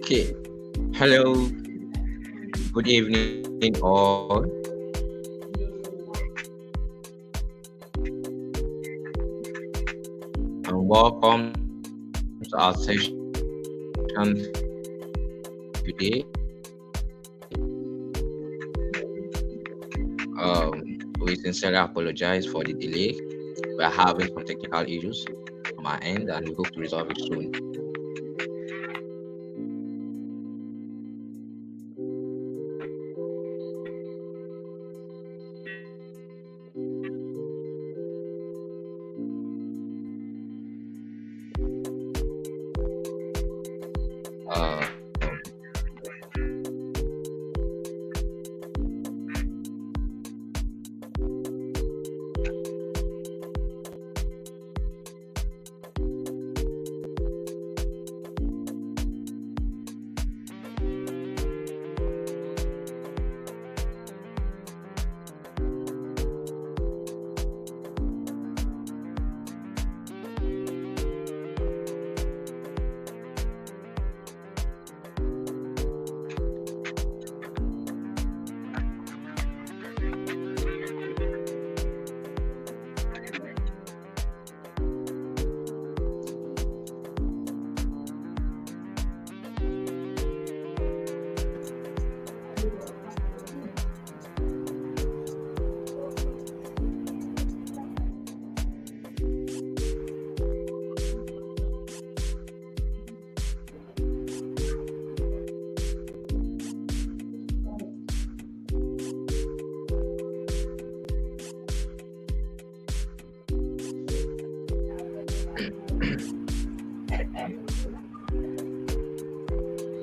Okay. Hello. Good evening, all. And welcome to our session today. We sincerely apologize for the delay. We are having some technical issues on our end, and we hope to resolve it soon. Um,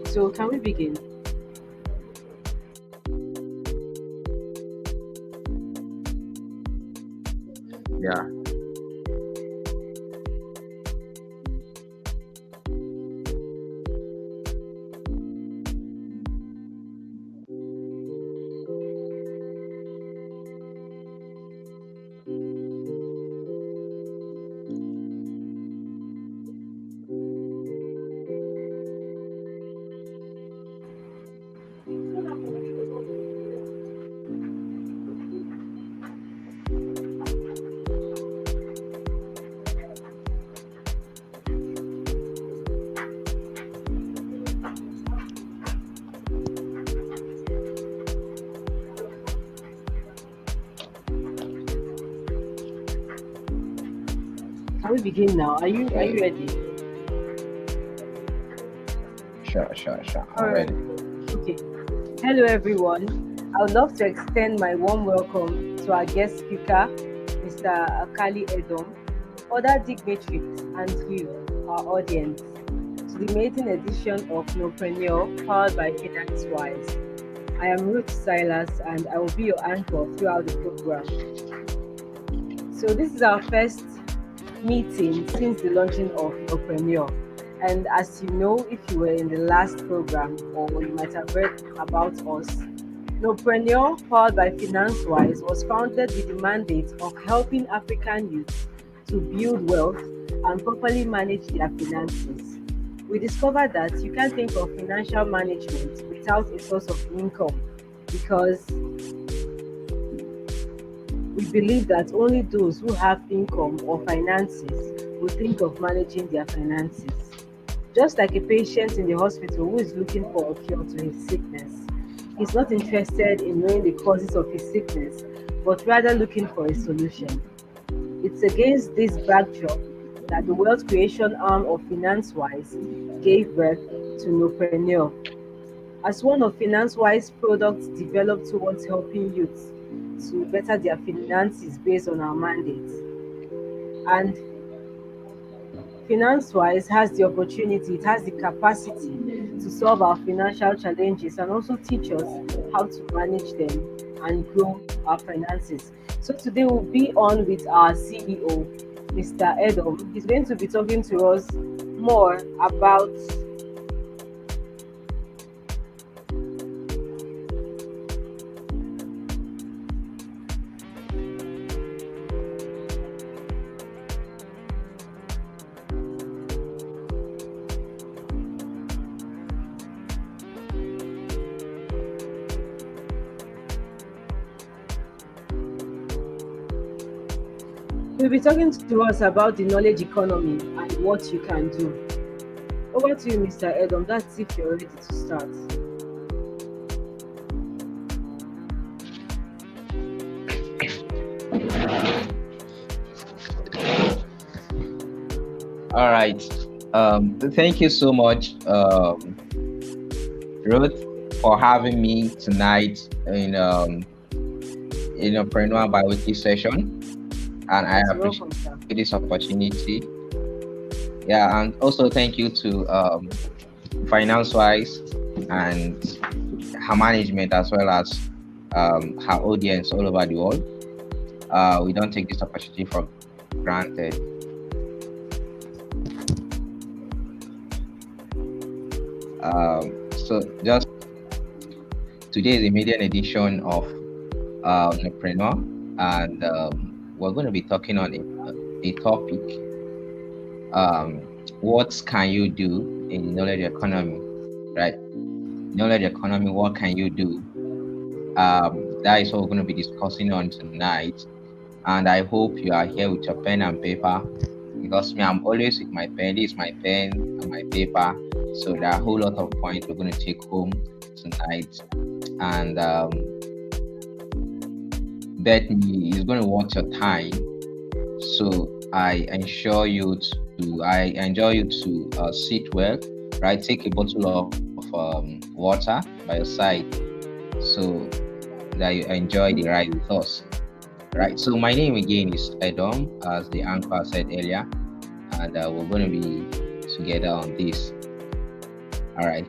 So, can we begin? yeah. Can we begin now? Are you Okay. ready? Sure. All I'm right. ready. Okay. Hello, everyone. I would love to extend my warm welcome to our guest speaker, Mr. Akali Edom, other dignitaries, and you, our audience, to the maiden edition of Nopreneur, powered by Finance Wise. I am Ruth Silas, and I will be your anchor throughout the program. So this is our first meeting since the launching of Nopreneur. And as you know, if you were in the last program or you might have read about us, Nopreneur, powered by FinanceWise, was founded with the mandate of helping African youth to build wealth and properly manage their finances. We discovered that you can't think of financial management without a source of income because we believe that only those who have income or finances will think of managing their finances. Just like a patient in the hospital who is looking for a cure to his sickness, he's not interested in knowing the causes of his sickness, but rather looking for a solution. It's against this backdrop that the wealth creation arm of FinanceWise gave birth to Nopreneur. As one of FinanceWise products developed towards helping youth to better their finances based on our mandates. And FinanceWise has the opportunity, it has the capacity to solve our financial challenges and also teach us how to manage them and grow our finances. So today we'll be on with our CEO, Mr. Edom. He's going to be talking to us more about You'll be talking to us about the knowledge economy and what you can do. Over to you, Mr. Edom. That's if you're ready to start. All right. Thank you so much, Ruth, for having me tonight in a Prenua Biweekly session, and I You're appreciate welcome, sir. this opportunity. Yeah, and also thank you to Finance Wise and her management as well as her audience all over the world. We don't take this opportunity for granted. So just today is a maiden edition of Entrepreneur, and we're going to be talking on a topic. What can you do in the knowledge economy, right? Knowledge economy, what can you do? That is what we're going to be discussing on tonight, and I hope you are here with your pen and paper, because me, I'm always with my pen. This is my pen and my paper, so there are a whole lot of points we're going to take home tonight, and bet me it's going to worth your time. So I enjoy you to sit well, right? Take a bottle of water by your side, so that you enjoy the ride with us, right? So my name again is Edom, as the anchor said earlier, and we're going to be together on this. All right.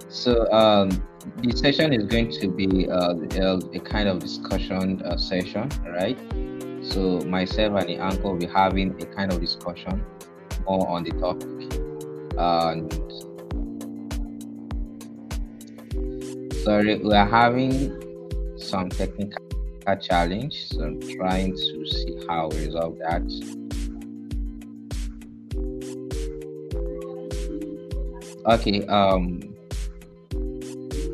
So the session is going to be a kind of discussion session, right? So myself and the anchor will be having a kind of discussion more on the topic. And sorry, we are having some technical challenge, so I'm trying to see how we resolve that. Okay,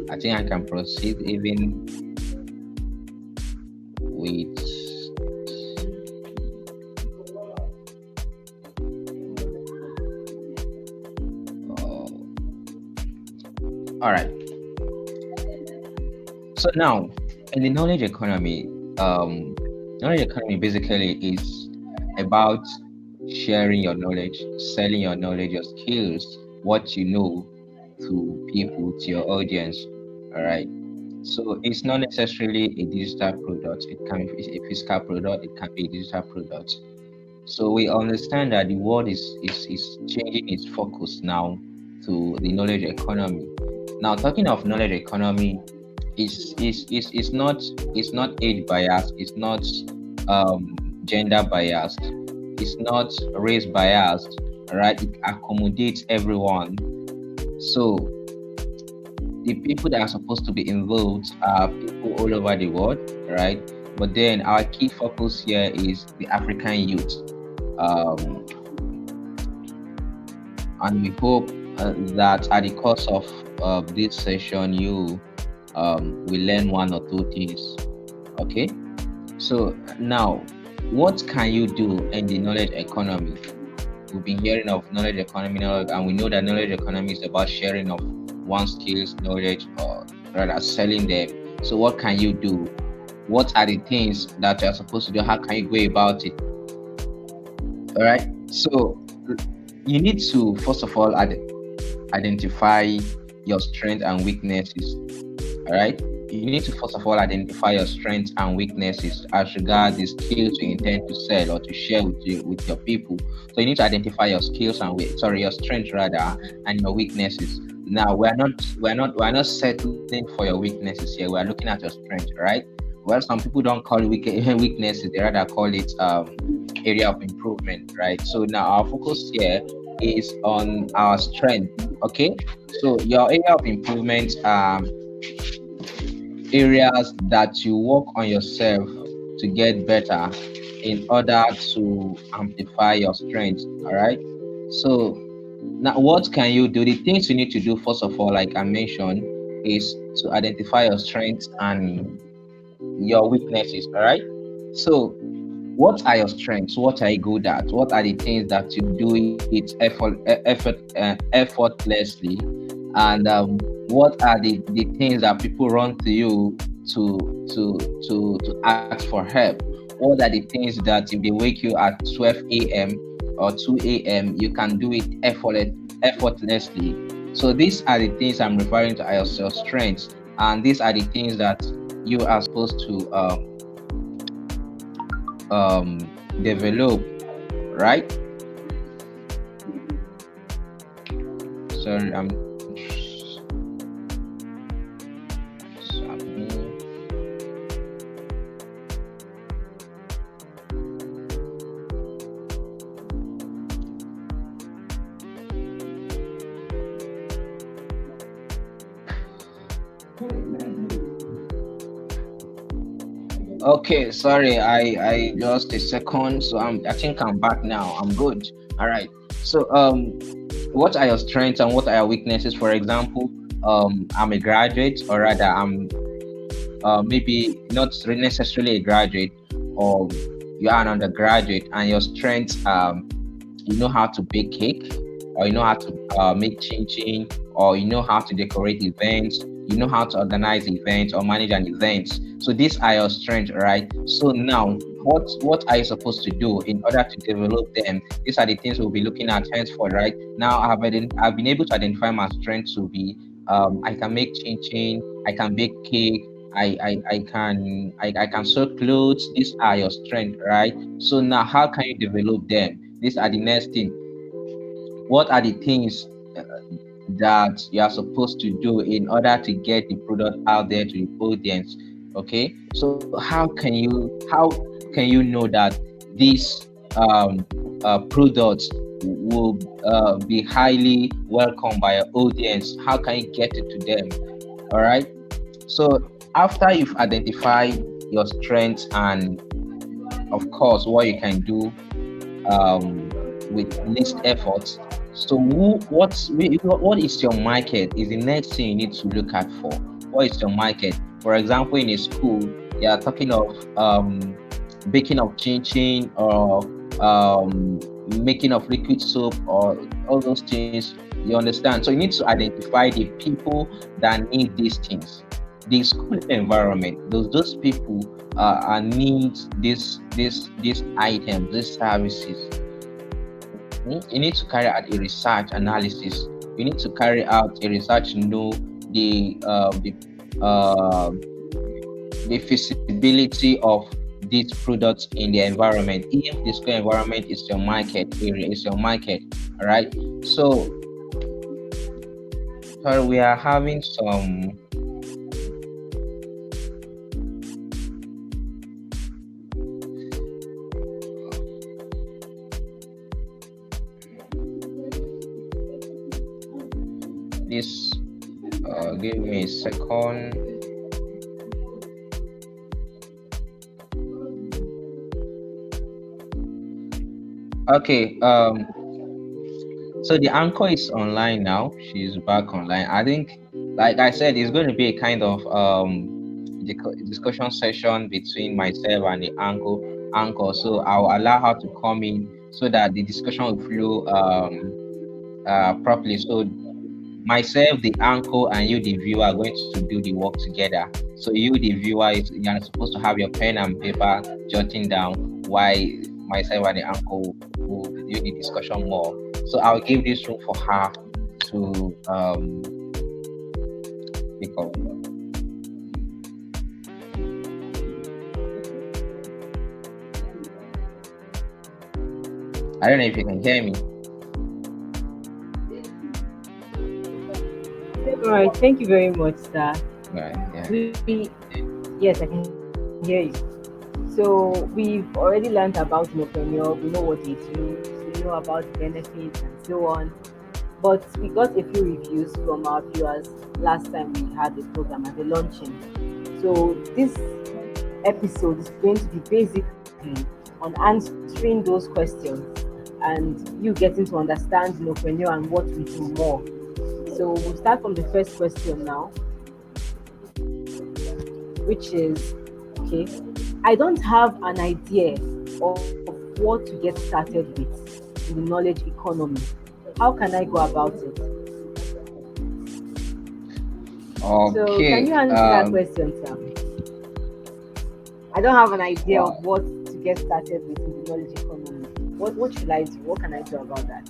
I think I can proceed even with all right. So now, in the knowledge economy basically is about sharing your knowledge, selling your knowledge, your skills, what you know, to people, to your audience. All right. So it's not necessarily a digital product. It can be a physical product. It can be a digital product. So we understand that the world is changing its focus now to the knowledge economy. Now, talking of knowledge economy, it's not age biased. It's not gender biased. It's not race biased. Right? It accommodates everyone. So the people that are supposed to be involved are people all over the world, right? But then our key focus here is the African youth, and we hope that at the course of this session you will learn one or two things. Okay, so now, what can you do in the knowledge economy? We've been hearing of knowledge economy now, and we know that knowledge economy is about sharing of one's skills, knowledge, or rather selling them. So what can you do? What are the things that you're supposed to do? How can you go about it? All right. So you need to first of all identify your strengths and weaknesses. All right. You need to first of all identify your strengths and weaknesses as regards the skills you intend to sell or to share with your people. So you need to identify your skills and your strengths rather, and your weaknesses. Now we're not settling for your weaknesses here. We're looking at your strength, right? Well, some people don't call it weaknesses; they rather call it area of improvement, right? So now our focus here is on our strength. Okay, so your area of improvement areas that you work on yourself to get better in order to amplify your strength. All right. So Now, what can you do? The things you need to do, first of all, like I mentioned, is to identify your strengths and your weaknesses. All right. So, what are your strengths? What are you good at? What are the things that you do it effortlessly? And what are the things that people run to you to ask for help? What are the things that if they wake you at 12 a.m. or 2 a.m. you can do it effortlessly? So these are the things I'm referring to as your strengths, and these are the things that you are supposed to um, develop, right? Sorry, I'm okay. Sorry, I lost a second, so I think I'm back now. I'm good. All right. So what are your strengths and what are your weaknesses? For example, I'm a graduate, or rather, I'm maybe not necessarily a graduate, or you are an undergraduate, and your strengths, you know how to bake cake, or you know how to make chin chin, or you know how to decorate events, you know how to organize events or manage an event. So these are your strengths, right? So now, what are you supposed to do in order to develop them? These are the things we'll be looking at henceforth, right? Now, I've been able to identify my strengths to be I can make chin chin, I can bake cake, I can sew clothes. These are your strengths, right? So now, how can you develop them? These are the next thing. What are the things that you are supposed to do in order to get the product out there to the audience? Okay, so how can you know that these products will be highly welcomed by your audience? How can you get it to them? All right. So after you've identified your strengths and of course what you can do with least efforts. So what is your market is the next thing you need to look at for. What is your market? For example, in a school, they are talking of baking of chin chin or making of liquid soap or all those things. You understand? So you need to identify the people that need these things. The school environment, those people needs this items, these services. You need to carry out a research analysis. You need to carry out a research to know the uh, the uh, the feasibility of these products in the environment. If the school environment is your market area, is your market. All right. So sorry, we are having some. This give me a second. Okay. So the anchor is online now. She's back online. I think, like I said, it's going to be a kind of discussion session between myself and the anchor. So I'll allow her to come in so that the discussion will flow properly. So myself, the anchor, and you, the viewer, are going to do the work together. So you, the viewer, you're supposed to have your pen and paper jotting down why myself and the anchor will do the discussion more. So I'll give this room for her to pick up. I don't know if you can hear me. All right, thank you very much, sir. Right. Yeah. Yes, I can hear you. So we've already learned about Mopreneur. We know what they do. We know about the benefits and so on. But we got a few reviews from our viewers last time we had the program at the launching. So this episode is going to be basically on answering those questions. and you getting to understand Nopreneur and what we do more. So we'll start from the first question now, which is, okay, I don't have an idea of what to get started with in the knowledge economy. How can I go about it? So can you Okay. answer that question, sir? I don't have an idea of what to get started with in the knowledge economy. What should I do? What can I do about that?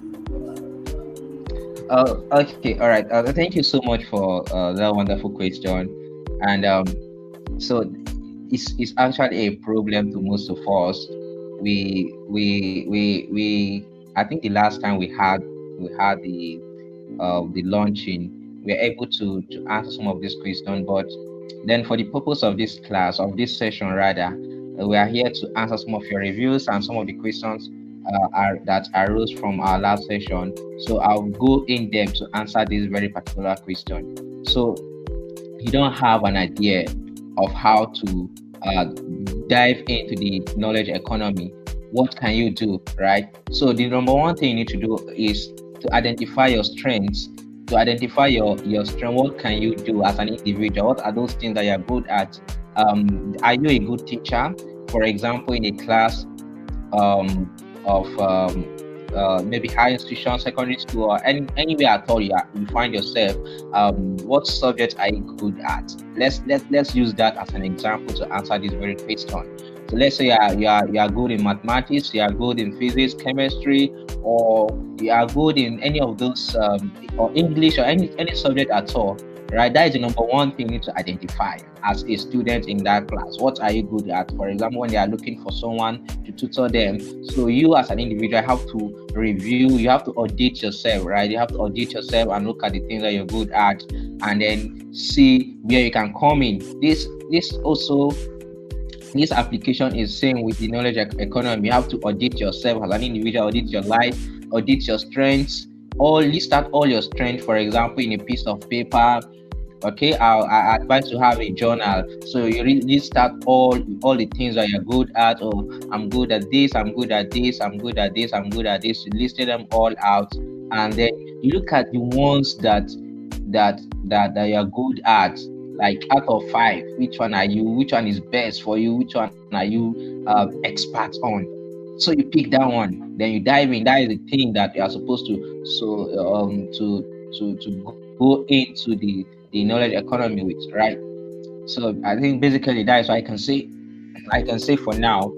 Okay. All right. Thank you so much for that wonderful question. And so it's actually a problem to most of us. We I think the last time we had the launching, we are able to answer some of these questions. But then, for the purpose of this class, of this session rather, we are here to answer some of your reviews and some of the questions that arose from our last session. So I'll go in depth to answer this very particular question. So you don't have an idea of how to dive into the knowledge economy, what can you do, right? So the number one thing you need to do is to identify your strengths. To identify your strength, what can you do as an individual? What are those things that you're good at? Are you a good teacher? For example, in a class of maybe higher institution, secondary school, or anywhere at all you find yourself, what subject are you good at? Let's use that as an example to answer this very question. So let's say you are good in mathematics, you are good in physics, chemistry, or you are good in any of those, or English, or any subject at all. Right, that is the number one thing you need to identify as a student in that class. What are you good at? For example, when they are looking for someone to tutor them, so you as an individual have to review, you have to audit yourself, right? You have to audit yourself and look at the things that you're good at, and then see where you can come in. This application is same with the knowledge economy. You have to audit yourself as an individual, audit your life, audit your strengths, or list out all your strengths, for example, in a piece of paper. Okay, I advise to have a journal. So you list out all the things that you're good at. Oh, I'm good at this, I'm good at this, I'm good at this, I'm good at this. You listed them all out, and then you look at the ones that you're good at. Like out of 5, which one are you? Which one is best for you? Which one are you expert on? So you pick that one, then you dive in. That is the thing that you are supposed to. So to go into the knowledge economy with, right? So I think basically that is what I can say. I can say for now.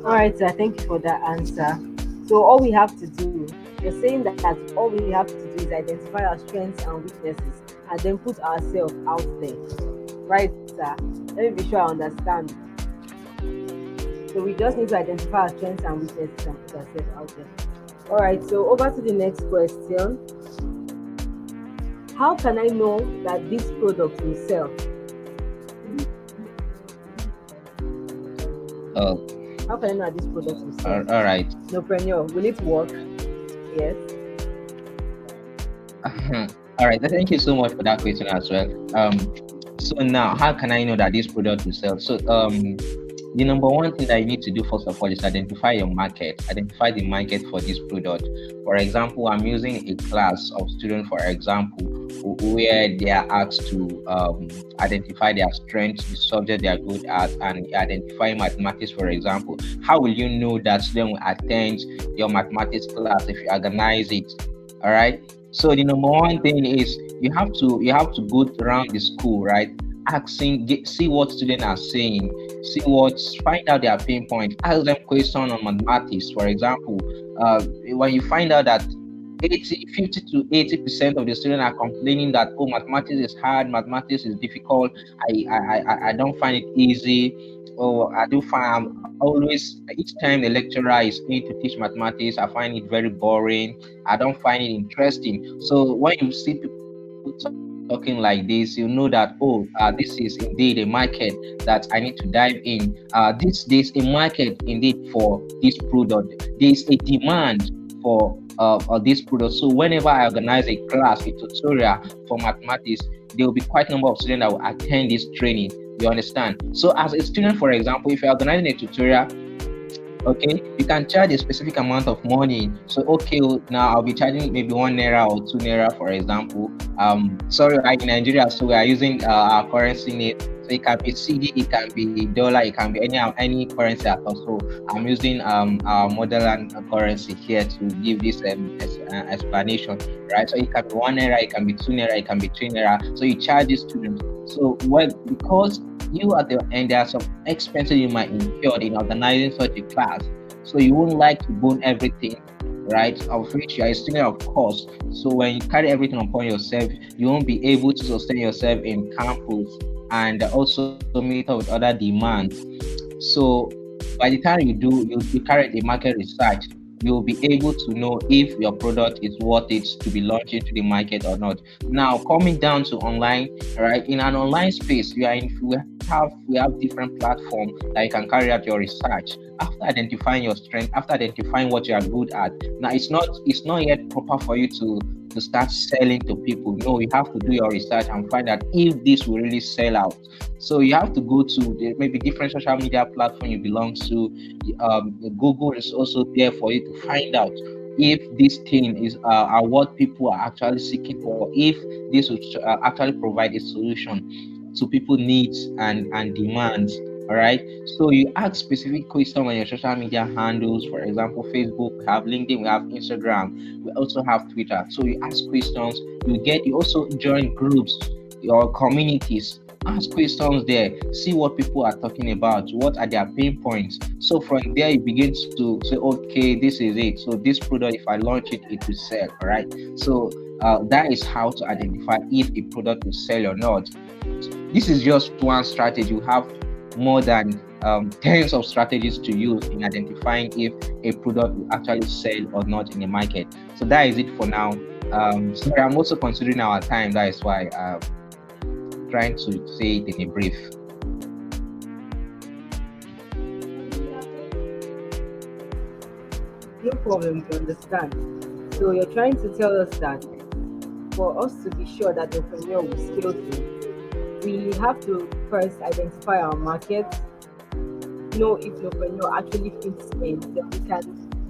All right, sir. Thank you for that answer. So all we have to do, you're saying that all we have to do is identify our strengths and weaknesses and then put ourselves out there. Right, sir? Let me be sure I understand. So we just need to identify our strengths and weaknesses and put ourselves out there. All right, so over to the next question. How can I know that this product will sell? How can I know that this product will sell? All right. Nopreneur, will it work? Yes. All right. Thank you so much for that question as well. So now, how can I know that this product will sell? So the number one thing that you need to do first of all is identify your market. Identify the market for this product. For example, I'm using a class of students, for example, where they are asked to identify their strengths, the subject they are good at, and identify mathematics, for example. How will you know that student will attend your mathematics class if you organize it? All right. So the number one thing is you have to go around the school, right? See what students are saying, find out their pain point, ask them questions on mathematics. For example, when you find out that 50 to 80% of the students are complaining that, oh, mathematics is hard, mathematics is difficult, I don't find it easy, or I do find always, each time the lecturer is going to teach mathematics, I find it very boring, I don't find it interesting. So when you see people talking like this, you know that, oh, this is indeed a market that I need to dive in. There's a market indeed for this product. There's a demand for of this product. So whenever I organize a class, a tutorial for mathematics, there will be quite a number of students that will attend this training. You understand? So as a student, for example, if you're organizing a tutorial, okay, you can charge a specific amount of money. So okay, now I'll be charging maybe 1 naira or 2 naira, for example. Sorry, like in Nigeria, so we are using our currency name. So it can be CD, it can be dollar, it can be any currency at all. So I'm using our motherland currency here to give this explanation, right? So it can be 1 naira, it can be 2 naira, it can be 3 naira. So you charge the students. So well, because you at the end, there are some expenses you might incur in organizing such a class. So you wouldn't like to bone everything, right? Of which you are a student, of course. So when you carry everything upon yourself, you won't be able to sustain yourself in campus and also meet up with other demands. So by the time you carry the market research, you'll be able to know if your product is worth it to be launched into the market or not. Now, coming down to online, right? In an online space, we have different platforms that you can carry out your research. After identifying your strength, after identifying what you are good at, now it's not yet proper for you to start selling to people. No, you have to do your research and find out if this will really sell out. So you have to go to maybe different social media platform you belong to. Google is also there for you to find out if this thing is are what people are actually seeking for, if this will actually provide a solution to people needs and demands. All right, so you ask specific questions on your social media handles. For example, Facebook, we have LinkedIn, we have Instagram, we also have Twitter. So you ask questions, you also join groups, your communities, ask questions there, see what people are talking about, what are their pain points. So from there you begin to say, okay, this is it. So this product, if I launch it, it will sell. All right, so that is how to identify if a product will sell or not. This is just one strategy. You have more than tens of strategies to use in identifying if a product will actually sell or not in the market. So that is it for now. Sorry, I'm also considering our time. That is why I'm trying to say it in a brief. No problem to understand. So you're trying to tell us that for us to be sure that the entrepreneur will scale through, we have to first identify our market, know if the entrepreneur actually fits in, then we can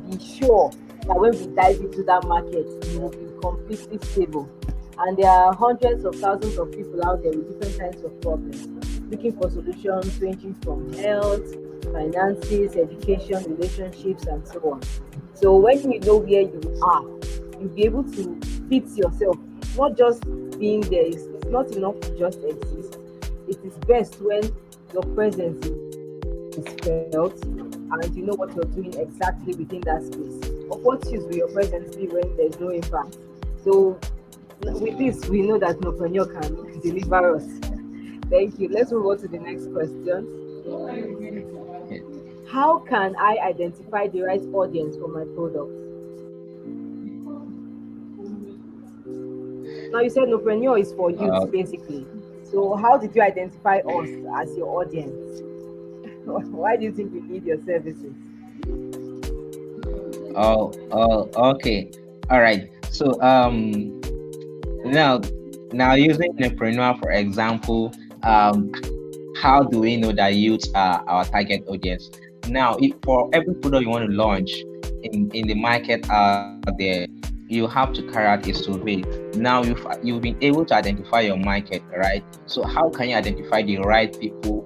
be sure that when we dive into that market, we will be completely stable. And there are hundreds of thousands of people out there with different kinds of problems, looking for solutions ranging from health, finances, education, relationships, and so on. So when you know where you are, you'll be able to fit yourself, not just being there. It's not enough to just exist. It is best when your presence is felt and you know what you're doing exactly within that space. Of what use will your presence be when there's no impact? So with this, we know that entrepreneur can deliver us. Thank you. Let's move on to the next question. How can I identify the right audience for my product? Now you said entrepreneur is for youth, basically. So how did you identify us as your audience? Why do you think we need your services? Okay. All right. So now using entrepreneur for example, how do we know that youths are our target audience? Now, if for every product you want to launch in the market out there, you have to carry out a survey. Now you've been able to identify your market, right? So how can you identify the right people?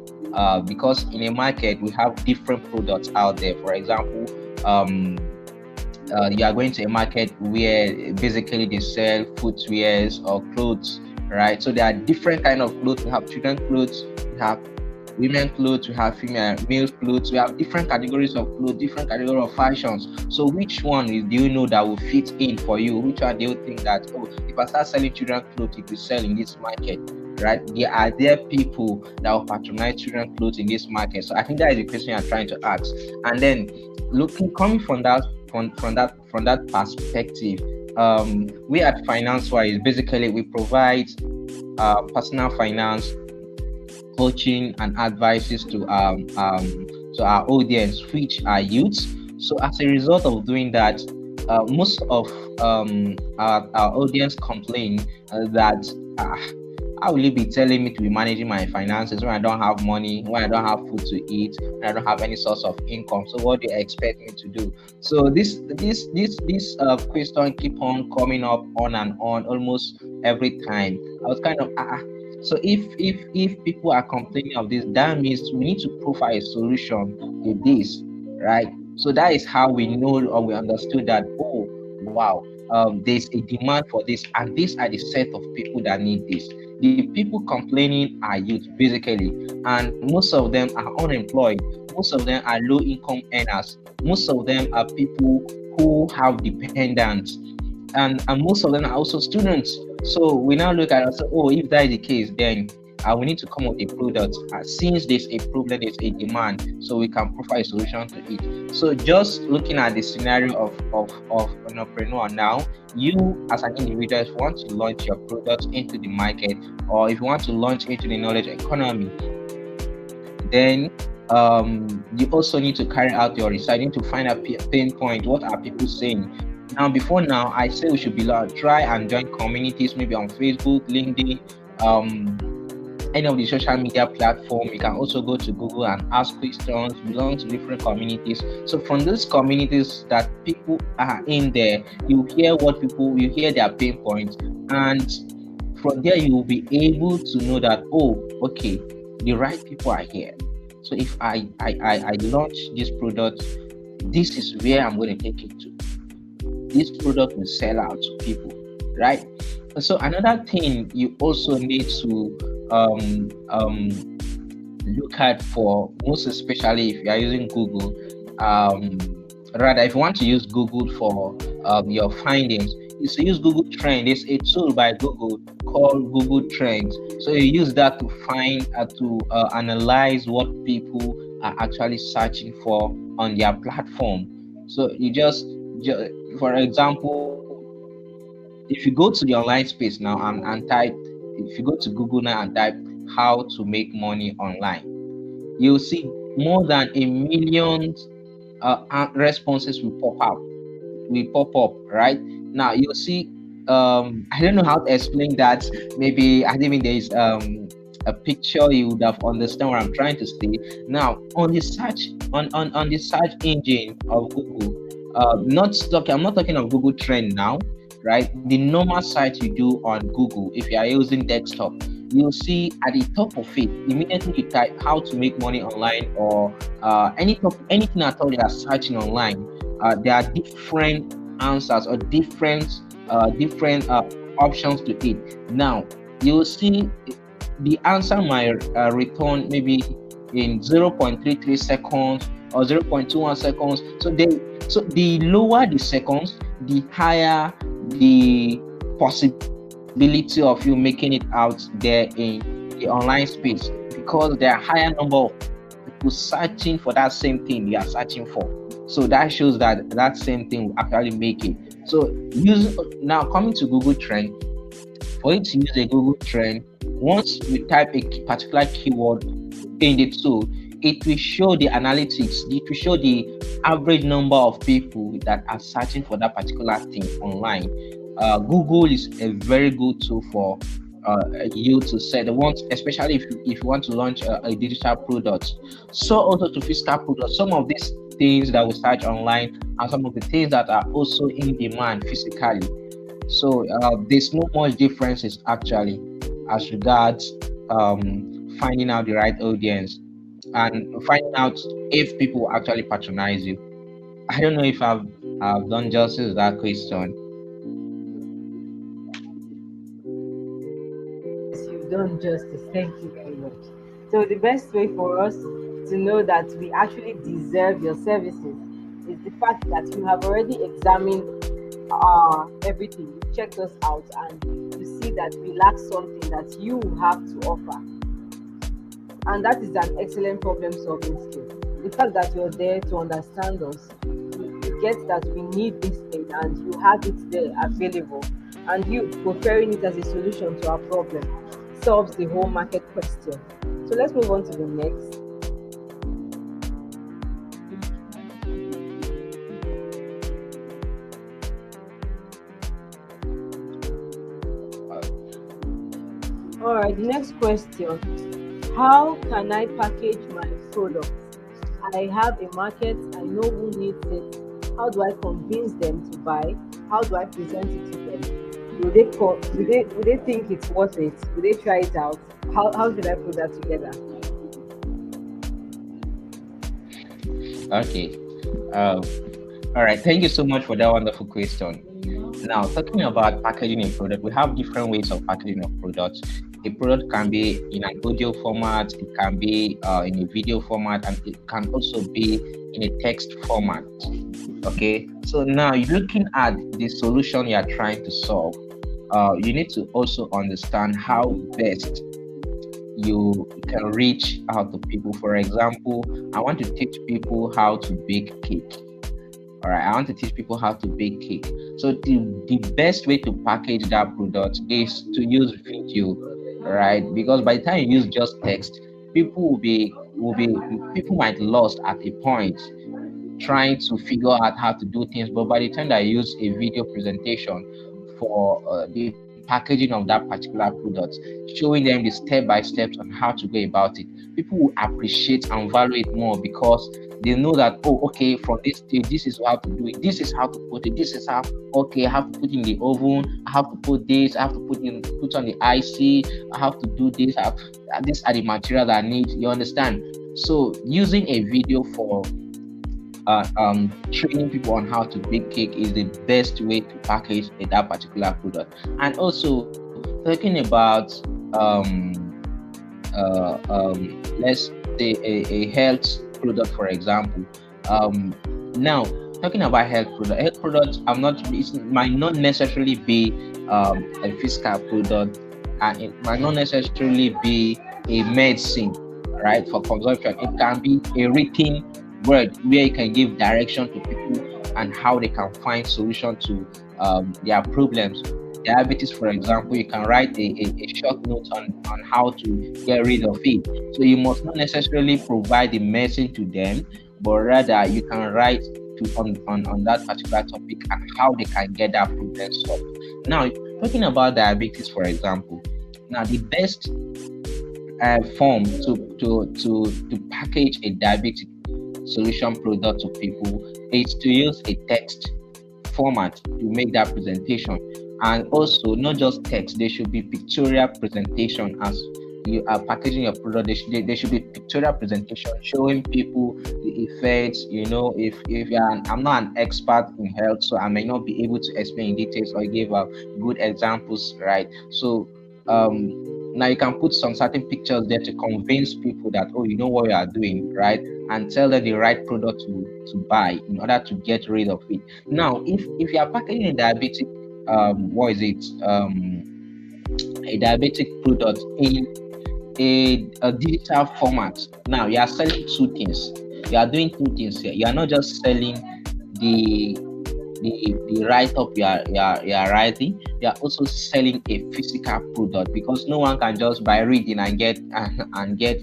Because in a market we have different products out there. For example, you are going to a market where basically they sell footwears or clothes, right? So there are different kind of clothes. We have children clothes, we have women clothes, we have female male clothes, we have different categories of clothes, different categories of fashions. So which one do you know that will fit in for you? Which one do you think that, if I start selling children clothes, it will sell in this market, right? Are there people that will patronize children clothes in this market? So I think that is the question you're trying to ask. And then coming from that perspective, we at FinanceWise basically we provide personal finance coaching and advices to our audience, which are youths. So as a result of doing that, most of our audience complain that how will you be telling me to be managing my finances when I don't have money, when I don't have food to eat, when I don't have any source of income? So what do you expect me to do? So this question keep on coming up on and on almost every time. I was kind of so if people are complaining of this, that means we need to provide a solution to this, right? So that is how we know or we understood that, oh wow, there's a demand for this, and these are the set of people that need this. The people complaining are youth basically, and most of them are unemployed. Most of them are low income earners. Most of them are people who have dependents, and most of them are also students. So we now look at it and say, oh, if that is the case, then we need to come up with a product. Since there's a problem, there's a demand, so we can provide a solution to it. So just looking at the scenario of an entrepreneur now, you as an individual, if you want to launch your product into the market, or if you want to launch into the knowledge economy, then you also need to carry out your research. You need to find a pain point. What are people saying? Now, before now, I say we should be try and join communities, maybe on Facebook, LinkedIn, any of the social media platform. You can also go to Google and ask questions, belong to different communities. So from those communities that people are in there, you hear you hear their pain points, and from there you will be able to know that, oh, okay, the right people are here. So if I launch this product, this is where I'm going to take it to. This product will sell out to people, right? And so another thing you also need to look at, for most especially if you are using Google, rather if you want to use Google for your findings, is to use Google Trend. There's a tool by Google called Google Trends. So you use that to find to analyze what people are actually searching for on their platform. So you just for example, if you go to the online space now and type, if you go to Google now and type how to make money online, you'll see more than 1 million responses will pop up right now. You'll see I don't know how to explain that. Maybe I think there's a picture, you would have understand what I'm trying to say. Now on the search on the search engine of Google, I'm not talking of Google Trend now, right? The normal site you do on Google, if you are using desktop, you'll see at the top of it, immediately you type how to make money online, or anything at all you are searching online, there are different answers or different options to it. Now you'll see the answer might return maybe in 0.33 seconds or 0.21 seconds. So the lower the seconds, the higher the possibility of you making it out there in the online space, because there are higher number of people searching for that same thing you are searching for. So that shows that same thing will actually make it. So now coming to Google Trend, for you to use a Google Trend, once you type a particular keyword in the tool, it will show the analytics, it will show the average number of people that are searching for that particular thing online. Google is a very good tool for you to set the ones, especially if you want to launch a digital product. So also to physical products, some of these things that we search online are some of the things that are also in demand physically. So there's no much differences actually as regards finding out the right audience and finding out if people actually patronize you. I don't know if I've done justice to that question. Yes, you've done justice. Thank you very much. So the best way for us to know that we actually deserve your services is the fact that you have already examined everything. You checked us out and you see that we lack something that you have to offer. And that is an excellent problem solving skill. The fact that you're there to understand us, you get that we need this thing and you have it there available, and you preferring it as a solution to our problem solves the whole market question. So let's move on to the next. All right, the next question. How can I package my product? I have a market, I know who needs it. How do I convince them to buy? How do I present it to them? Do they think it's worth it? Do they try it out? How should I put that together? Okay. Um, all right. Thank you so much for that wonderful question. Now, talking about packaging a product, we have different ways of packaging a product. A product can be in an audio format, it can be in a video format, and it can also be in a text format. Okay. So now, you're looking at the solution you are trying to solve. You need to also understand how best you can reach out to people. For example, I want to teach people how to bake cake. All right, I want to teach people how to bake cake. So the best way to package that product is to use video, right? Because by the time you use just text, people will be people might lost at a point trying to figure out how to do things. But by the time I use a video presentation for the packaging of that particular product, showing them the step by steps on how to go about it, people will appreciate and value it more because they know that, oh, okay, from this stage, this is how to do it, this is how to put it, this is how, okay, I have to put in the oven, I have to put this, I have to put on the IC, I have to do this, these are the materials I need. You understand? So using a video for training people on how to bake cake is the best way to package that particular product. And also talking about um, let's say a health product, for example. Now talking about health products, it might not necessarily be a physical product, and it might not necessarily be a medicine, right, for consumption. It can be a written word where you can give direction to people and how they can find solution to their problems. Diabetes, for example, you can write a short note on how to get rid of it. So you must not necessarily provide the medicine to them, but rather you can write on that particular topic and how they can get that problem solved. Now, talking about diabetes, for example, now the best form to package a diabetic solution product to people is to use a text format to make that presentation. And also not just text, there should be pictorial presentation as you are packaging your product. There should be pictorial presentation showing people the effects. If I'm not an expert in health, so I may not be able to explain in details or give good examples, right? So now you can put some certain pictures there to convince people that, oh, you know what you are doing, right? And tell them the right product to buy in order to get rid of it. Now, if you are packaging a diabetic what is it a diabetic product in a digital format, now you are selling two things. You are doing two things here. You are not just selling the write-up you are writing. You are also selling a physical product, because no one can just by reading and get and get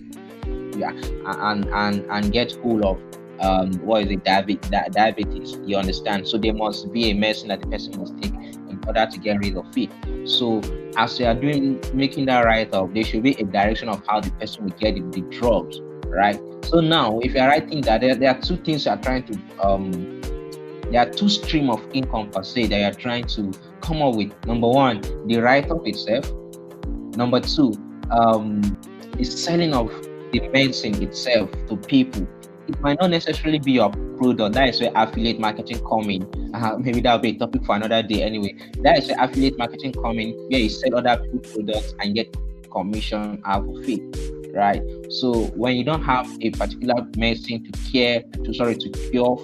yeah and get hold of what is it, diabetes. You understand? So there must be a medicine that the person must take in order to get rid of it. So as you are making that write-up, there should be a direction of how the person will get the drugs, right? So now if you are writing that, there are two things you are trying to there are two streams of income per se that you are trying to come up with. Number one, the write-up itself. Number two, the selling of the medicine itself to people. It might not necessarily be your product. That is where affiliate marketing come in. Maybe that'll be a topic for another day anyway. That is where affiliate marketing come in, where you sell other people's products and get commission out of it, right? So when you don't have a particular medicine to cure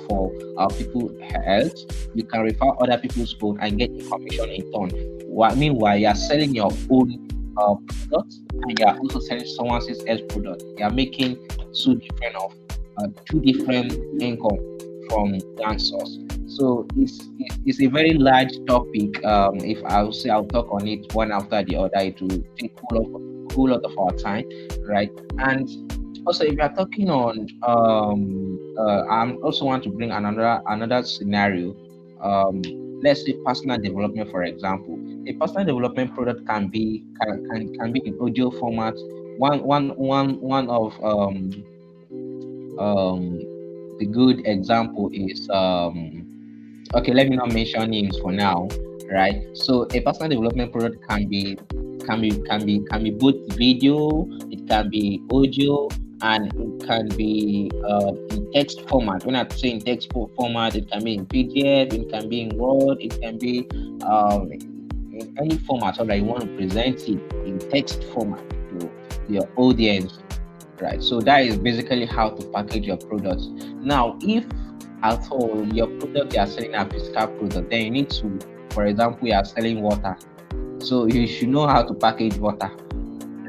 for people's health, you can refer other people's own and get a commission in turn. Meanwhile, you are selling your own product and you are also selling someone else's product. You are making two different income from one source. So it's a very large topic. If I'll say I'll talk on it one after the other, it will take whole lot of our time, right? And also, if you are talking on, I also want to bring another scenario. Let's say personal development, for example. a personal development product can be in audio format. One of um the good example is okay, let me not mention names for now, right? So a personal development product can be both video, it can be audio, and it can be in text format. When I say in text format, it can be in PDF, it can be in Word, it can be in any format so that you want to present it in text format to your audience, right? So that is basically how to package your products. Now, if at all your product you are selling a physical product, then you need to, for example, you are selling water, so you should know how to package water,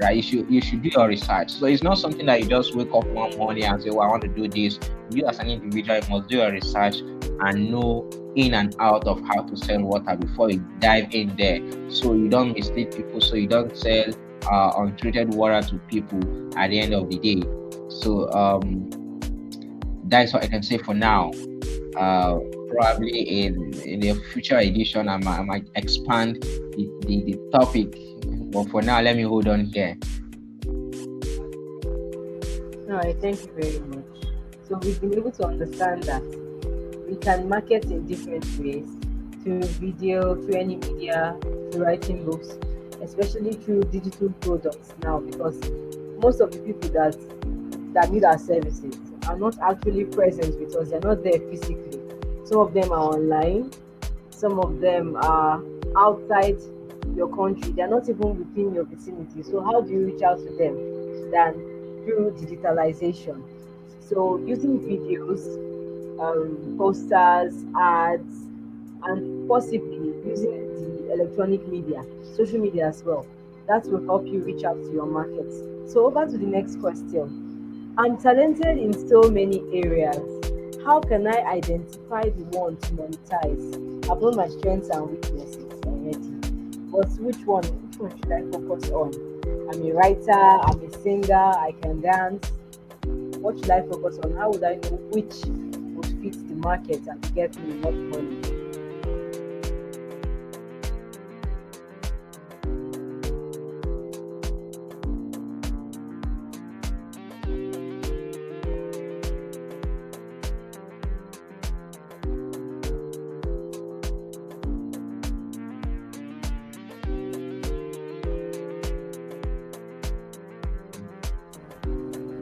right? You should do your research. So it's not something that you just wake up one morning and say, "Well, I want to do this." You as an individual, you must do your research and know in and out of how to sell water before you dive in there, so you don't mislead people, so you don't sell untreated water to people at the end of the day. So that's what I can say for now. Uh, Probably in a future edition, I might expand the topic, but for now, let me hold on here. All right, thank you very much. So we've been able to understand that we can market in different ways, through video, through any media, through writing books, especially through digital products now, because most of the people that need our services are not actually present with us. They're not there physically. Some of them are online. Some of them are outside your country. They're not even within your vicinity. So how do you reach out to them than through digitalization? So using videos, posters, ads, and possibly using the electronic media, social media as well. That will help you reach out to your markets. So over to the next question. I'm talented in so many areas. How can I identify the one to monetize? I've known my strengths and weaknesses already, but which one should I focus on? I'm a writer, I'm a singer, I can dance. What should I focus on? How would I know which would fit the market and get me enough money?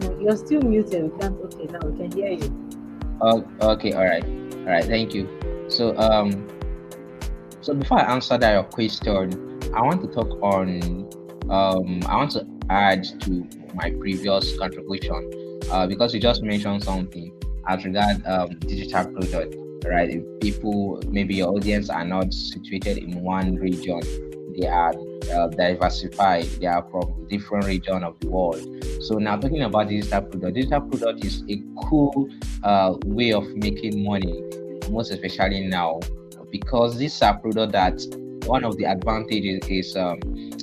No, you're still muted. We can't. Okay, now we can hear you. Oh, okay, all right. Thank you. So so before I answer that your question, I want to talk on I want to add to my previous contribution, because you just mentioned something as regard digital product, right? If people, maybe your audience are not situated in one region, they are diversified, they are from different region of the world. So now talking about digital product is a cool way of making money, most especially now, because these are product that one of the advantages is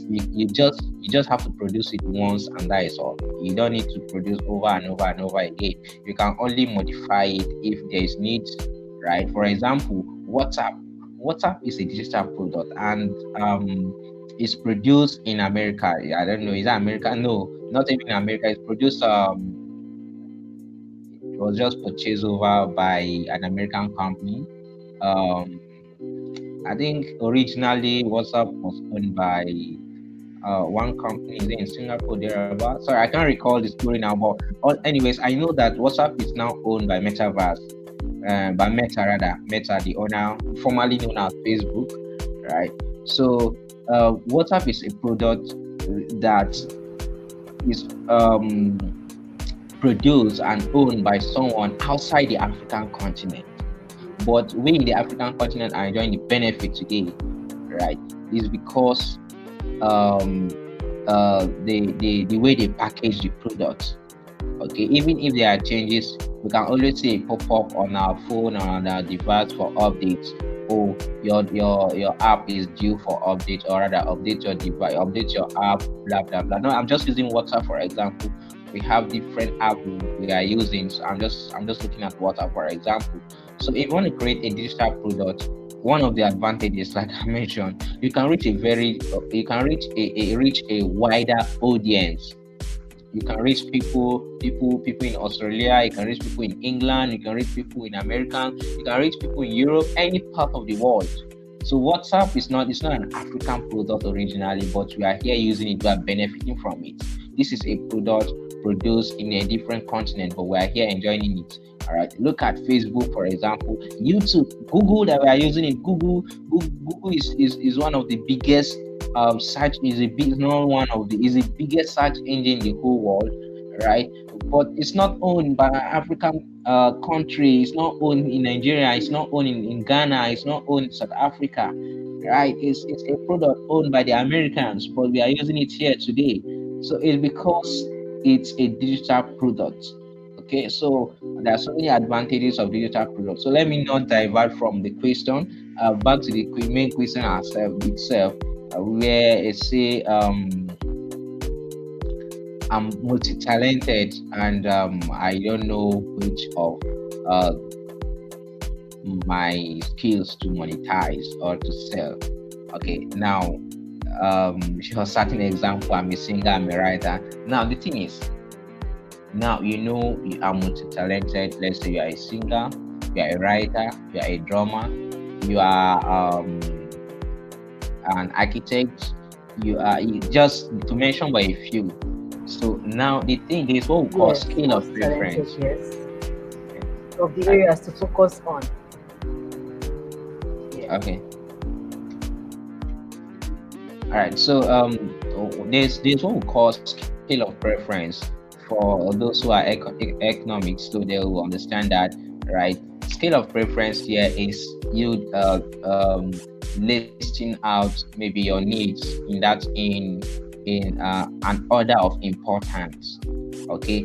you just have to produce it once and that is all. You don't need to produce over and over and over again. You can only modify it if there is need, right? For example, WhatsApp is a digital product, and it's produced in America. I don't know, is that America? No, not even America. It's produced it was just purchased over by an American company. um I think originally WhatsApp was owned by one company in Singapore thereabout. Sorry, I can't recall the story now, but anyways, I know that WhatsApp is now owned by Metaverse, by Meta rather, Meta, the owner, formerly known as Facebook, right? So WhatsApp is a product that is produced and owned by someone outside the African continent. But we in the African continent are enjoying the benefit today, right? Is because um, the way they package the product. Okay, even if there are changes, we can always see a pop up on our phone or on our device for updates. Oh, your app is due for update, or rather update your device, update your app, blah blah blah. No, I'm just using WhatsApp for example. We have different apps we are using. So I'm just looking at WhatsApp for example. So if you want to create a digital product, one of the advantages, like I mentioned, you can reach a wider audience. You can reach people in Australia. You can reach people in England. You can reach people in America. You can reach people in Europe, any part of the world. So WhatsApp is not an African product originally, but we are here using it. We are benefiting from it. This is a product produced in a different continent, but we are here enjoying it. All right. Look at Facebook, for example, YouTube, Google that we are using it. Google is one of the biggest search is a big not one of the is the biggest search engine in the whole world, right? But it's not owned by an African country. It's not owned in Nigeria. It's not owned in Ghana. It's not owned in South Africa, right? It's a product owned by the Americans, but we are using it here today. So it's because it's a digital product. Okay, so there are so many advantages of digital products. So let me not divert from the question. Back to the main question itself, where it say I'm multi-talented and I don't know which of my skills to monetize or to sell. Okay, now for certain example, I'm a singer, I'm a writer. Now the thing is, now you are multi-talented. Let's say you are a singer, you are a writer, you are a drummer, you are an architect, you just to mention by a few. So now the thing is what we call scale of preference. Yes. Of the areas to focus on. Yeah. Okay. All right. So there's what we call scale of preference for those who are economics, so they will understand that, right? Scale of preference here is you listing out maybe your needs in an order of importance. Okay,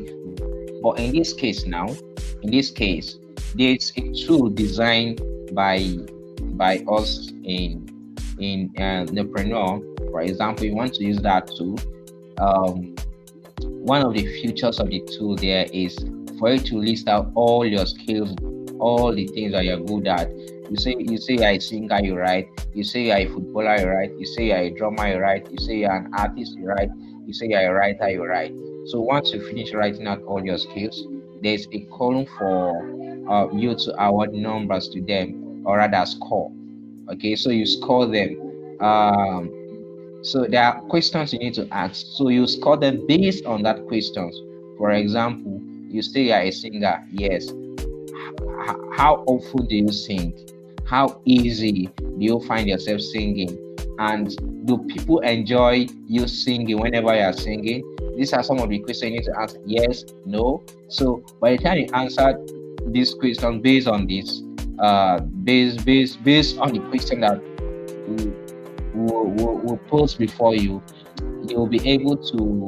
but in this case, there's a tool designed by us in Entrepreneur. For example, you want to use that tool. One of the features of the tool there is for you to list out all your skills, all the things that you're good at. You say you're a singer, you write. You say you're a footballer, you write. You say you're a drummer, you write. You say you're an artist, you write. You say you're a writer, you write. So once you finish writing out all your skills, there's a column for you to award numbers to them, or rather score. Okay, so you score them. So there are questions you need to ask. So you score them based on that questions. For example, you say you're a singer. Yes. How often do you sing? How easy do you find yourself singing? And do people enjoy you singing whenever you are singing? These are some of the questions you need to answer. Yes, no. So by the time you answer this question based on this, based on the question that will pose before you, you'll be able to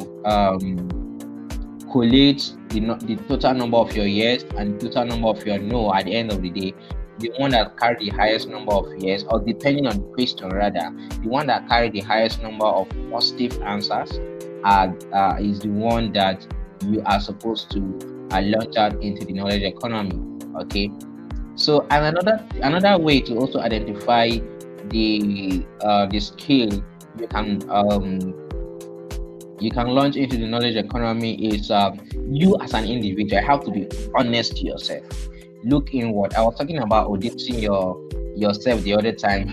collate the total number of your yes and the total number of your no at the end of the day. The one that carried the highest number of yes, or depending on the question rather, the one that carried the highest number of positive answers is the one that you are supposed to launch out into the knowledge economy. Okay, so and another way to also identify the skill you can launch into the knowledge economy is you as an individual have to be honest to yourself. Look inward. I was talking about auditing yourself the other time.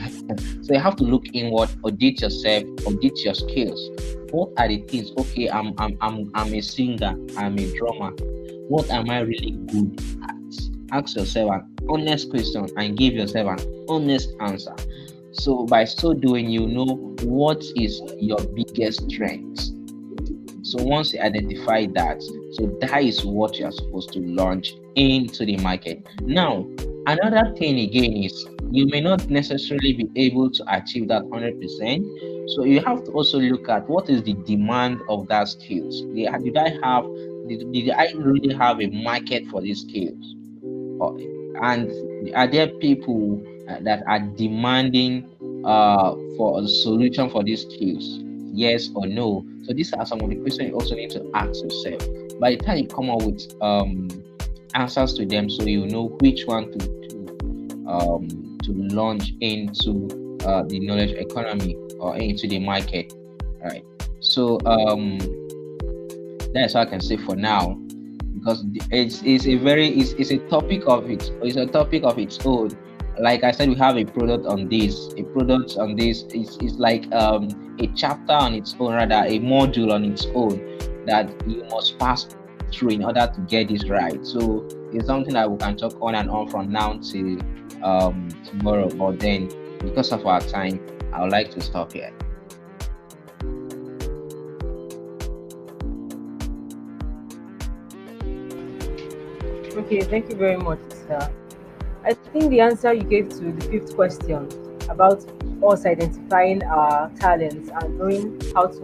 So you have to look inward, audit yourself, audit your skills. What are the things? Okay, I'm a singer, I'm a drummer. What am I really good at? Ask yourself an honest question and give yourself an honest answer. So by so doing, you know what is your biggest strength. So once you identify that, so that is what you are supposed to launch into the market. Now, another thing again is you may not necessarily be able to achieve that 100%. So you have to also look at what is the demand of that skills. Did I really have a market for these skills? And are there people that are demanding for a solution for these skills? Yes or no? So these are some of the questions you also need to ask yourself. By the time you come up with answers to them, so you know which one to to launch into the knowledge economy or into the market. All right. So that's all I can say for now, because it's a topic of its own. Like I said, we have a product on this. A product on this is like a chapter on its own, rather a module on its own that you must pass through in order to get this right. So it's something that we can talk on and on from now to tomorrow. But then, because of our time, I would like to stop here. Okay, thank you very much, sir. I think the answer you gave to the fifth question about us identifying our talents and knowing how to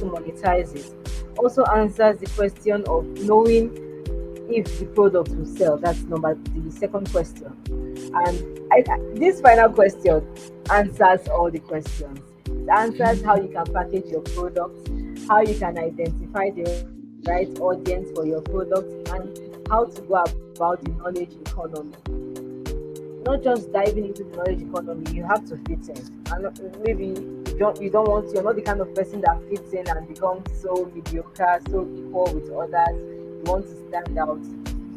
monetize it also answers the question of knowing if the product will sell. That's the second question. And this final question answers all the questions. It answers how you can package your product, how you can identify the right audience for your product, and how to go about the knowledge economy. Not just diving into the knowledge economy, you have to fit in. And maybe you're not the kind of person that fits in and becomes so mediocre, so equal with others. You want to stand out,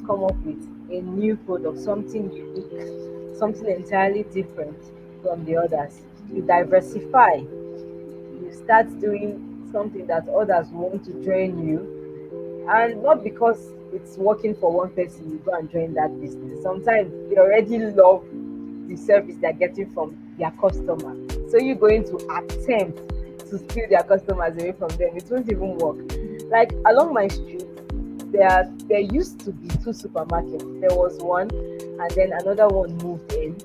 come up with a new product, something unique, something entirely different from the others. You diversify, you start doing something that others want to join you, and not because it's working for one person, you go and join that business. Sometimes they already love the service they're getting from their customer. So you're going to attempt to steal their customers away from them. It won't even work. Like along my street, there used to be two supermarkets. There was one, and then another one moved in.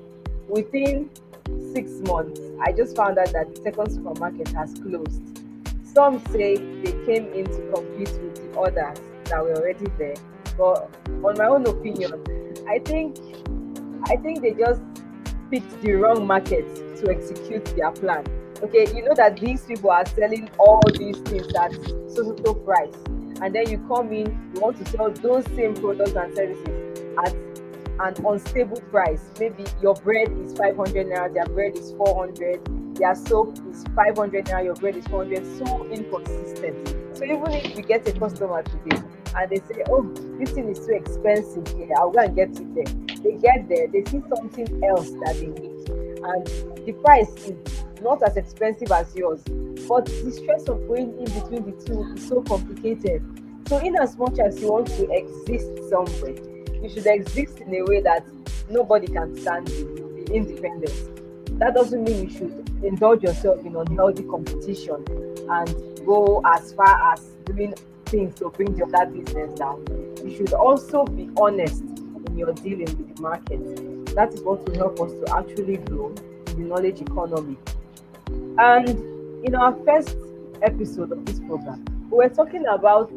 Within 6 months, I just found out that the second supermarket has closed. Some say they came in to compete with the others that were already there. But on my own opinion, I think they just picked the wrong market to execute their plan. Okay, you know that these people are selling all these things at so price, and then you come in, you want to sell those same products and services at an unstable price. Maybe your bread is 500 naira, their bread is 400, their soap is 500 naira, your bread is 400. So inconsistent. So even if you get a customer today and they say, oh, this thing is too expensive here, I'll go and get it there. They get there, they see something else that they need, and the price is not as expensive as yours, but the stress of going in between the two is so complicated. So in as much as you want to exist somewhere, you should exist in a way that nobody can stand you, be independent. That doesn't mean you should indulge yourself in unhealthy competition and go as far as doing things to bring your other business down. You should also be honest in your dealing with the market. That is what will help us to actually grow in the knowledge economy. And in our first episode of this program, we were talking about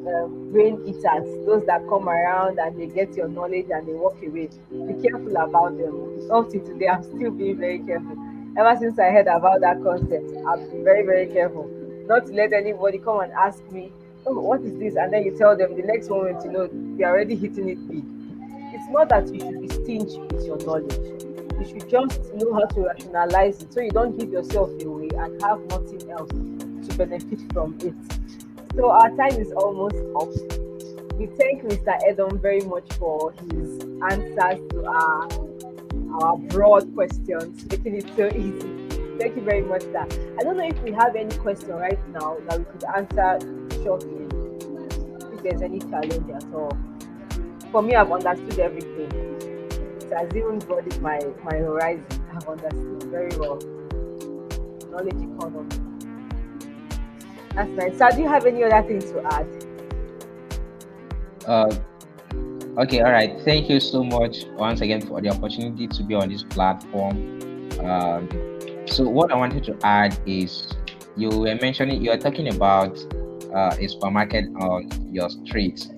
brain eaters, those that come around and they get your knowledge and they walk away. Be careful about them. Up to today, I'm still being very careful. Ever since I heard about that concept, I've been very, very careful not to let anybody come and ask me, oh, what is this? And then you tell them the next moment, they're already hitting it big. It's not that you should be stingy with your knowledge. You should just know how to rationalize it so you don't give yourself away and have nothing else to benefit from it. So our time is almost up. We thank Mr. Edom very much for his answers to our broad questions, making it so easy. Thank you very much, sir. I don't know if we have any question right now that we could answer shortly, if there's any challenge at all. For me, I've understood everything. It has even broadened my horizon. I've understood very well. Knowledge economy. That's nice. So do you have any other thing to add? Okay, all right. Thank you so much once again for the opportunity to be on this platform. So what I wanted to add is you were talking about a supermarket on your street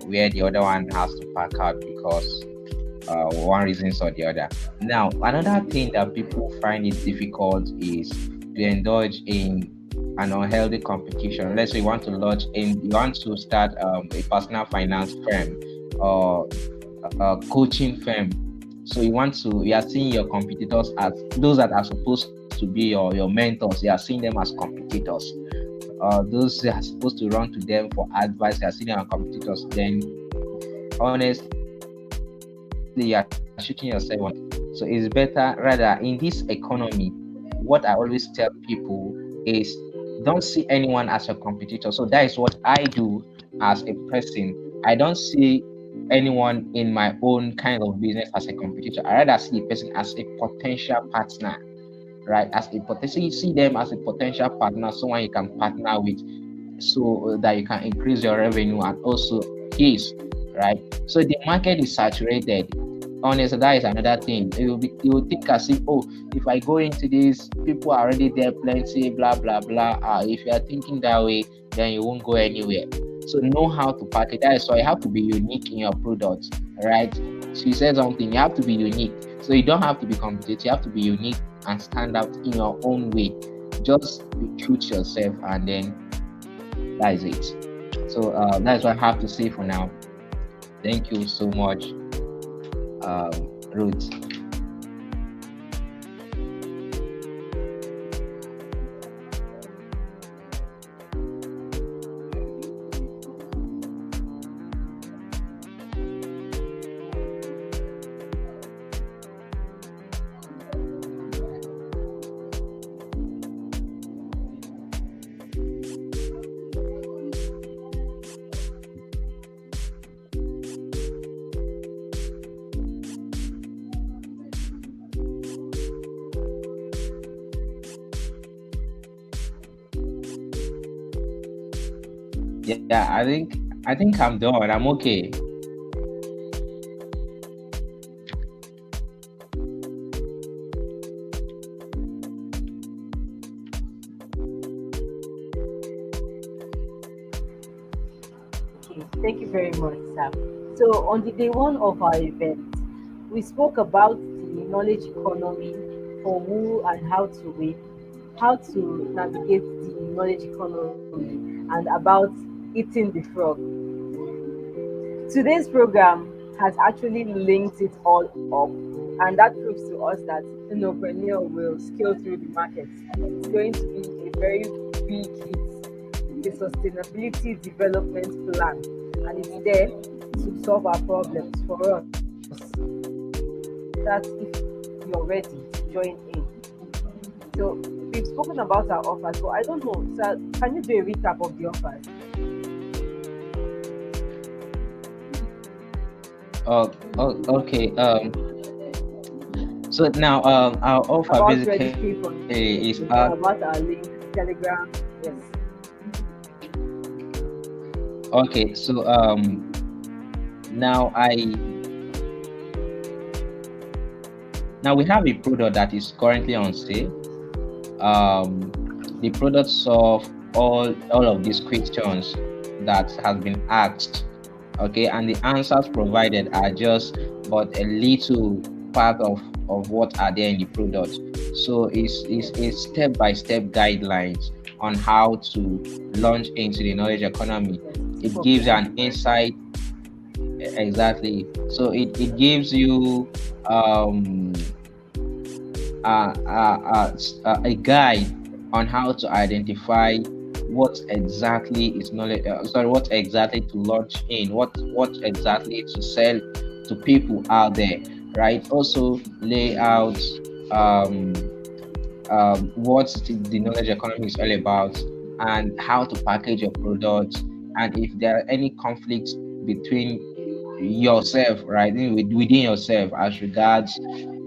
where the other one has to park out because one reason or the other. Now, another thing that people find it difficult is to indulge in an unhealthy competition. Let's say you want to start a personal finance firm or a coaching firm. So you are seeing your competitors as those that are supposed to be your mentors. You are seeing them as competitors. Those that are supposed to run to them for advice, you are seeing them as competitors. Then honestly, you are shooting yourself on. So it's better rather in this economy. What I always tell people is don't see anyone as a competitor. So that is what I do as a person. I don't see anyone in my own kind of business as a competitor. I rather see the person as a potential partner, right? As a potential, you see them as a potential partner, someone you can partner with, so that you can increase your revenue and also his, right? So the market is saturated. Honestly, that is another thing. You will think as if, oh, if I go into this, people are already there, plenty, blah blah blah. If you are thinking that way, then you won't go anywhere. So know how to package. That is why you have to be unique in your product, right? She said something. You have to be unique. So you don't have to be competitive. You have to be unique and stand out in your own way. Just be true to yourself, and then that is it. So that's what I have to say for now. Thank you so much, Ruth. Yeah, I think I'm done. I'm okay. Okay, thank you very much, Sam. So, on the day one of our event, we spoke about the knowledge economy for who and how to win, how to navigate the knowledge economy, and about eating the frog. Today's program has actually linked it all up, and that proves to us that entrepreneur will scale through the market. It's going to be a very big hit, the sustainability development plan, and it's there to solve our problems for us. That if you're ready to join in. So we've spoken about our offers, so I don't know. So can you do a recap of the offers? Okay. So now our offer About basically registry for is about our link, Telegram. Yes. okay. So now I now we have a product that is currently on sale. The product solve all of these questions that has been asked. Okay, and the answers provided are just but a little part of what are there in the product. So it's a step-by-step guidelines on how to launch into the knowledge economy. It gives an insight. Exactly. So it gives you um a guide on how to identify what exactly is knowledge. Sorry, what exactly to launch in, what exactly to sell to people out there, right? Also lay out um, what the knowledge economy is all about and how to package your products, and if there are any conflicts between yourself, right, within yourself as regards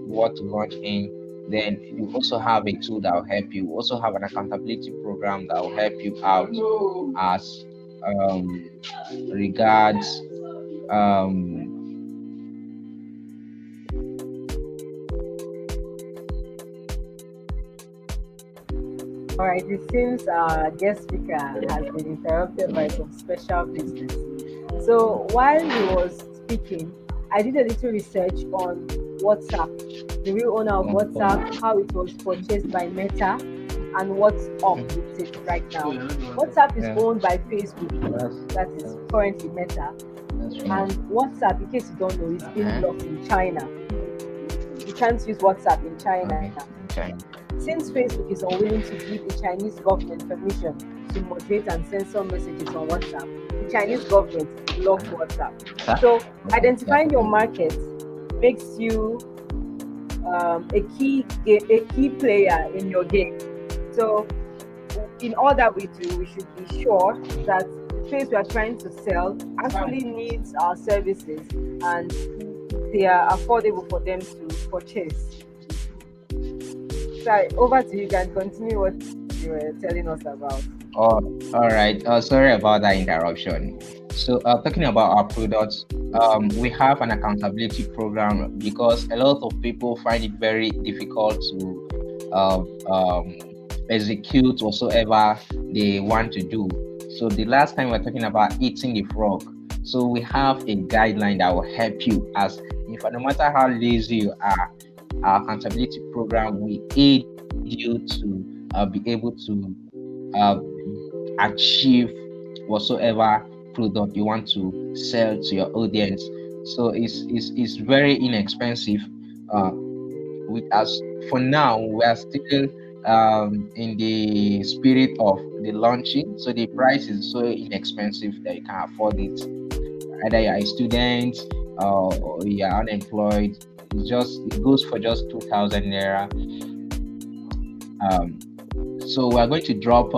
what to launch in, then you also have a tool that will help you. Also have an accountability program that will help you out as regards um, All right. It seems our guest speaker has been interrupted by some special business. So while he was speaking, I did a little research on WhatsApp, the real owner of WhatsApp, how it was purchased by Meta, and what's up with it right now. WhatsApp is Yeah. owned by Facebook, that is currently Meta, that's right. and WhatsApp, in case you don't know, is being blocked in China. can't use WhatsApp in China. Okay. Since Facebook is unwilling to give the Chinese government permission to moderate and censor messages on WhatsApp, the Chinese government blocked WhatsApp. So identifying your market makes you a key player in your game. So in all that we do, we should be sure that the place we are trying to sell actually needs our services and they are affordable for them to purchase. Sorry, over to you, can continue what you were telling us about. Oh, all right. Sorry about that interruption. So, talking about our products, we have an accountability program because a lot of people find it very difficult to execute whatsoever they want to do. So, the last time we were talking about eating the frog. So, we have a guideline that will help you as if no matter how lazy you are, our accountability program will aid you to be able to achieve whatsoever product you want to sell to your audience. So it's very inexpensive. With us for now, we are still in the spirit of the launching. So the price is so inexpensive that you can afford it. Either you're a student or you're unemployed, it goes for just 2,000 naira. So we're going to drop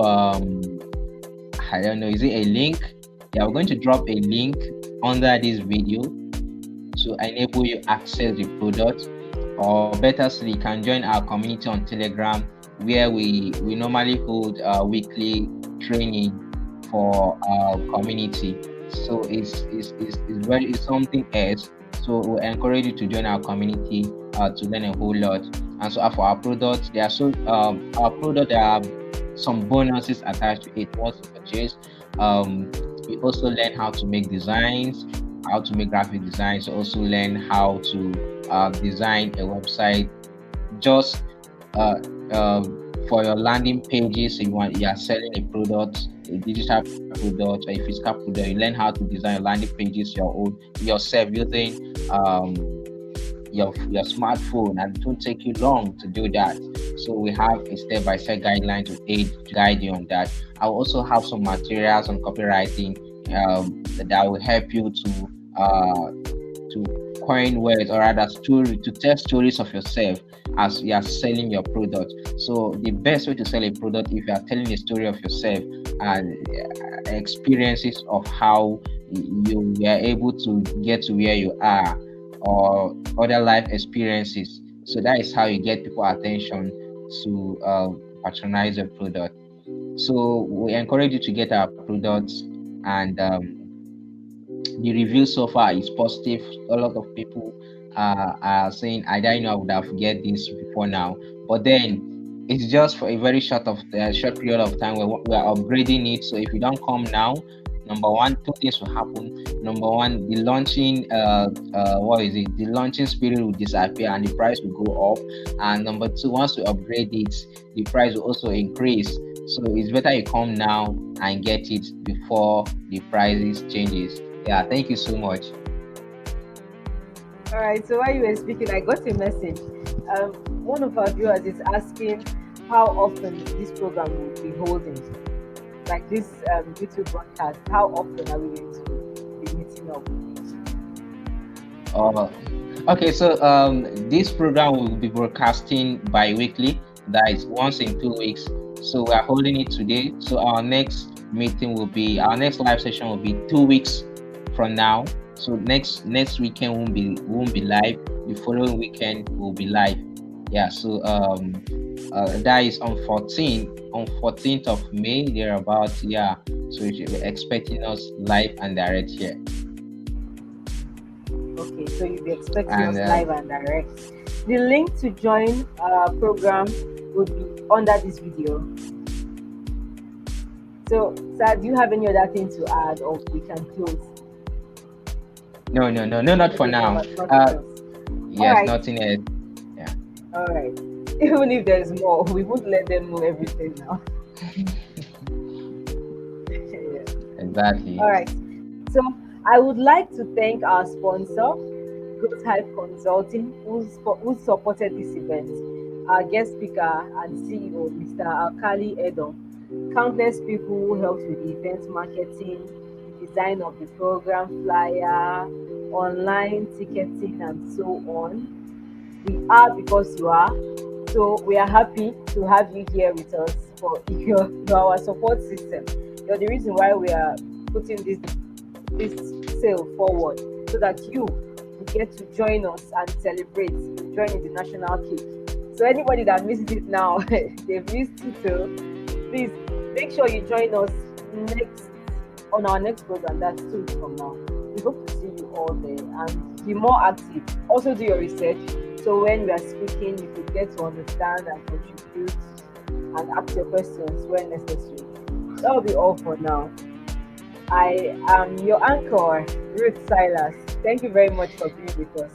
I don't know, is it a link? Yeah, we're going to drop a link under this video to enable you access the product, or better still, you can join our community on Telegram where we normally hold weekly training for our community. So it's something else. So we encourage you to join our community to learn a whole lot. And so for our products, there are some bonuses attached to it once you purchase. We also learn how to make designs, how to make graphic designs. Also learn how to design a website just for your landing pages. You are selling a product, a digital product or a physical product. You learn how to design landing pages yourself using your smartphone, and it won't take you long to do that. So we have a step-by-step guideline to guide you on that. I will also have some materials on copywriting that will help you to coin words, or rather to tell stories of yourself as you are selling your product. So the best way to sell a product, if you are telling a story of yourself and experiences of how you were able to get to where you are, or other life experiences. So that is how you get people attention to patronize your product. So we encourage you to get our products, and the review so far is positive. A lot of people are saying, I didn't know I would have get this before now, but then it's just for a very short period of time where we are upgrading it. So if you don't come now, number one, two things will happen. Number one, the launching the launching spirit will disappear and the price will go up. And number two, once we upgrade it, the price will also increase. So it's better you come now and get it before the prices changes. Yeah, thank you so much. All right, so while you were speaking, I got a message. One of our viewers is asking how often this program will be holding. Like this YouTube broadcast, how often are we going to be meeting up? Okay, so this program will be broadcasting bi-weekly. That is once in 2 weeks. So we are holding it today. So our next live session will be 2 weeks from now. So next weekend won't be live. The following weekend will be live. Yeah. So that is on 14th of May, thereabouts. Yeah. So you should be expecting us live and direct here. Okay, so you'll be expecting us live and direct. The link to join our program will be under this video. So, sir, do you have any other thing to add, or we can close? No, not for now. Yes, right. Nothing else. Yeah. All right. Even if there's more, we won't let them know everything now. Exactly. All right. So I would like to thank our sponsor, Growth Hype Consulting, who supported this event. Our guest speaker and CEO, Mr. Alkali Edom. Countless people who helped with the event marketing, the design of the program flyer, online ticketing, and so on. We are because you are. So we are happy to have you here with us for you're our support system. You're the reason why we are putting this sale forward so that you will get to join us and celebrate, join in the national cake. So anybody that missed it now, they've missed it. So please make sure you join us next on our next program. That's 2 weeks from now. We hope to see you all there and be more active. Also do your research. So when we are speaking, you could get to understand and contribute and ask your questions when necessary. That will be all for now. I am your anchor, Ruth Silas. Thank you very much for being with us.